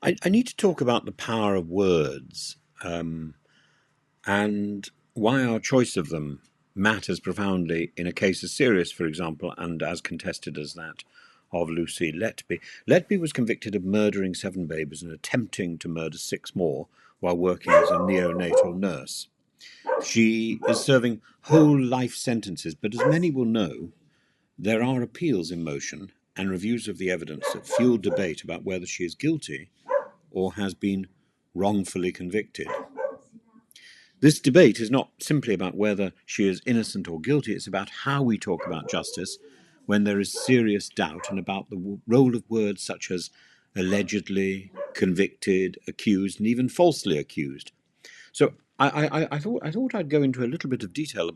I need to talk about the power of words and why our choice of them matters profoundly in a case as serious, for example, and as contested as that of Lucy Letby. Letby was convicted of murdering 7 babies and attempting to murder 6 more while working as a neonatal nurse. She is serving whole life sentences, but as many will know, there are appeals in motion and reviews of the evidence that fuel debate about whether she is guilty or has been wrongfully convicted. This debate is not simply about whether she is innocent or guilty, it's about how we talk about justice when there is serious doubt, and about the role of words such as allegedly, convicted, accused, and even falsely accused. So I thought I'd go into a little bit of detail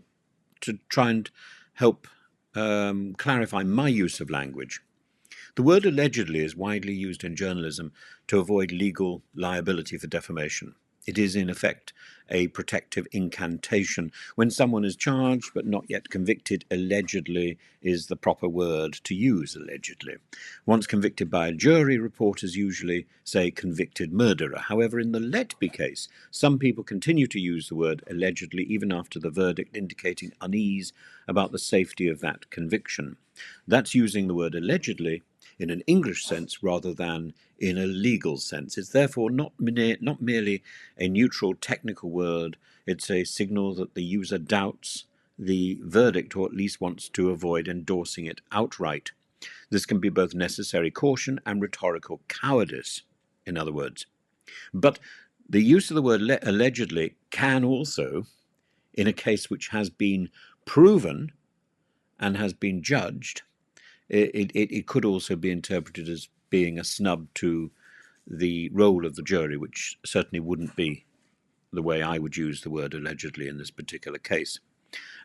to try and help clarify my use of language. The word allegedly is widely used in journalism to avoid legal liability for defamation. It is, in effect, a protective incantation. When someone is charged but not yet convicted, allegedly is the proper word to use, allegedly. Once convicted by a jury, reporters usually say convicted murderer. However, in the Letby case, some people continue to use the word allegedly even after the verdict, indicating unease about the safety of that conviction. That's using the word allegedly in an English sense rather than in a legal sense. It's therefore not merely a neutral technical word, it's a signal that the user doubts the verdict or at least wants to avoid endorsing it outright. This can be both necessary caution and rhetorical cowardice, in other words. But the use of the word allegedly can also, in a case which has been proven and has been judged, it could also be interpreted as being a snub to the role of the jury, which certainly wouldn't be the way I would use the word allegedly in this particular case.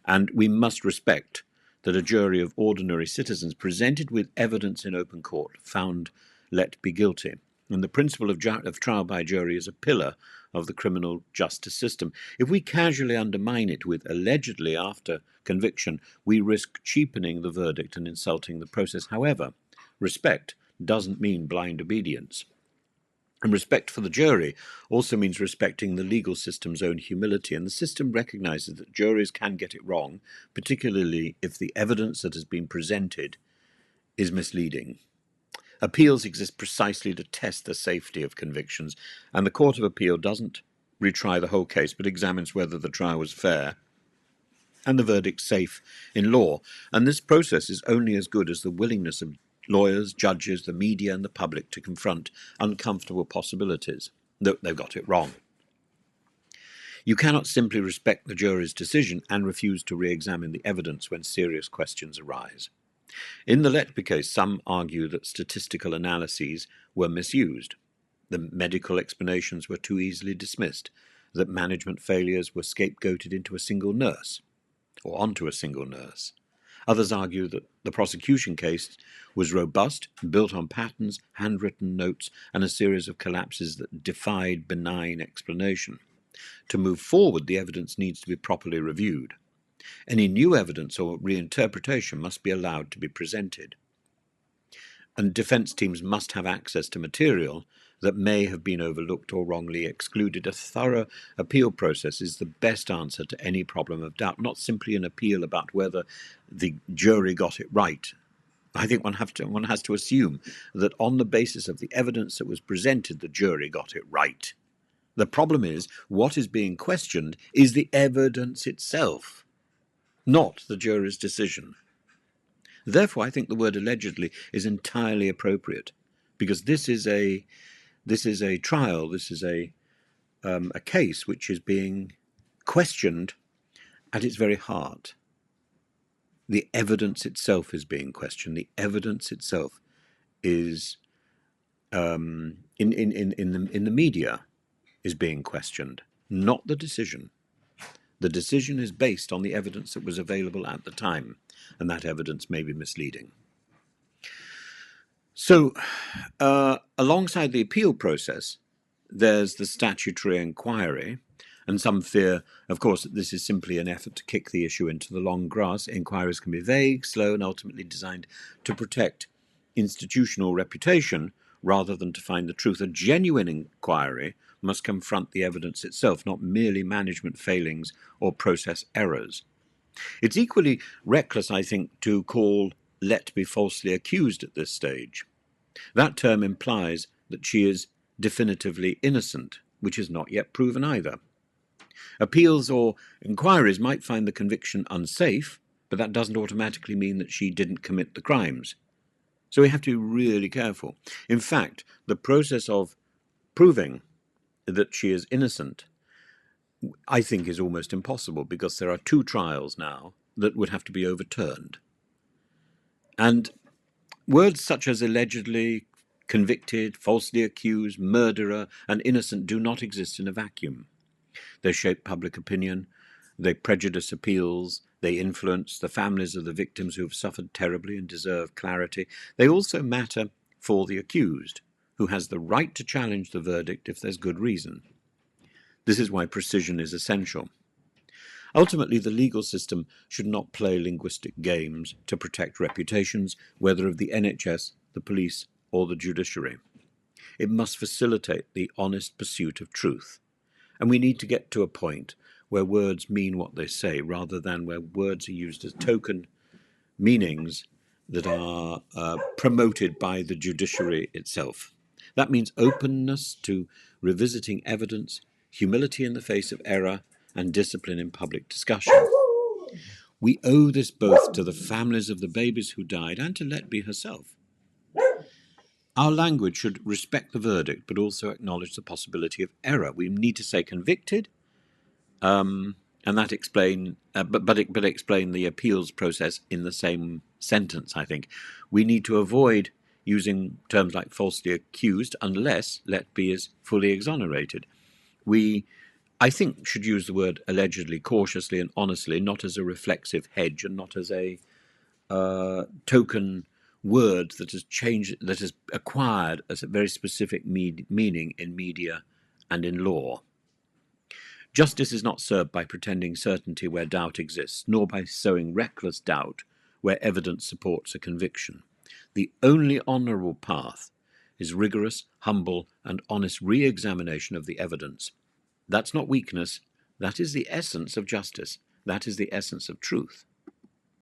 And we must respect that a jury of ordinary citizens presented with evidence in open court found Letby guilty. And the principle of trial by jury is a pillar of the criminal justice system. If we casually undermine it with allegedly after conviction, we risk cheapening the verdict and insulting the process. However, respect doesn't mean blind obedience. And respect for the jury also means respecting the legal system's own humility, and the system recognizes that juries can get it wrong, particularly if the evidence that has been presented is misleading. Appeals exist precisely to test the safety of convictions, and the Court of Appeal doesn't retry the whole case, but examines whether the trial was fair and the verdict safe in law. And this process is only as good as the willingness of lawyers, judges, the media, and the public to confront uncomfortable possibilities that they've got it wrong. You cannot simply respect the jury's decision and refuse to re-examine the evidence when serious questions arise. In the Letby case, some argue that statistical analyses were misused, the medical explanations were too easily dismissed, that management failures were scapegoated into a single nurse, or onto a single nurse. Others argue that the prosecution case was robust, built on patterns, handwritten notes, and a series of collapses that defied benign explanation. To move forward, the evidence needs to be properly reviewed. Any new evidence or reinterpretation must be allowed to be presented. And defence teams must have access to material that may have been overlooked or wrongly excluded. A thorough appeal process is the best answer to any problem of doubt, not simply an appeal about whether the jury got it right. I think one has to assume that on the basis of the evidence that was presented, the jury got it right. The problem is, what is being questioned is the evidence itself, not the jury's decision. Therefore, I think the word allegedly is entirely appropriate, because this is a trial, this is a case which is being questioned at its very heart. The evidence itself is being questioned. The evidence itself is in the media is being questioned, not the decision. The decision is based on the evidence that was available at the time, and that evidence may be misleading. So, alongside the appeal process, there's the statutory inquiry, and some fear, of course, that this is simply an effort to kick the issue into the long grass. Inquiries can be vague, slow, and ultimately designed to protect institutional reputation rather than to find the truth. A genuine inquiry must confront the evidence itself, not merely management failings or process errors. It's equally reckless, I think, to call Letby falsely accused at this stage. That term implies that she is definitively innocent, which is not yet proven either. Appeals or inquiries might find the conviction unsafe, but that doesn't automatically mean that she didn't commit the crimes. So we have to be really careful. In fact, the process of proving that she is innocent, I think, is almost impossible, because there are 2 trials now that would have to be overturned. And words such as allegedly, convicted, falsely accused, murderer, and innocent do not exist in a vacuum. They shape public opinion, they prejudice appeals, they influence the families of the victims who have suffered terribly and deserve clarity. They also matter for the accused, who has the right to challenge the verdict if there's good reason. This is why precision is essential. Ultimately, the legal system should not play linguistic games to protect reputations, whether of the NHS, the police, or the judiciary. It must facilitate the honest pursuit of truth. And we need to get to a point where words mean what they say, rather than where words are used as token meanings that are promoted by the judiciary itself. That means openness to revisiting evidence, humility in the face of error, and discipline in public discussion. We owe this both to the families of the babies who died and to Letby herself. Our language should respect the verdict, but also acknowledge the possibility of error. We need to say convicted, and that explain the appeals process in the same sentence, I think. We need to avoid using terms like falsely accused unless Letby is fully exonerated. We, I think, should use the word allegedly cautiously and honestly, not as a reflexive hedge and not as a token word that has changed, that has acquired as a very specific meaning in media and in law. Justice is not served by pretending certainty where doubt exists, nor by sowing reckless doubt where evidence supports a conviction. The only honourable path is rigorous, humble, and honest re-examination of the evidence. That's not weakness. That is the essence of justice. That is the essence of truth.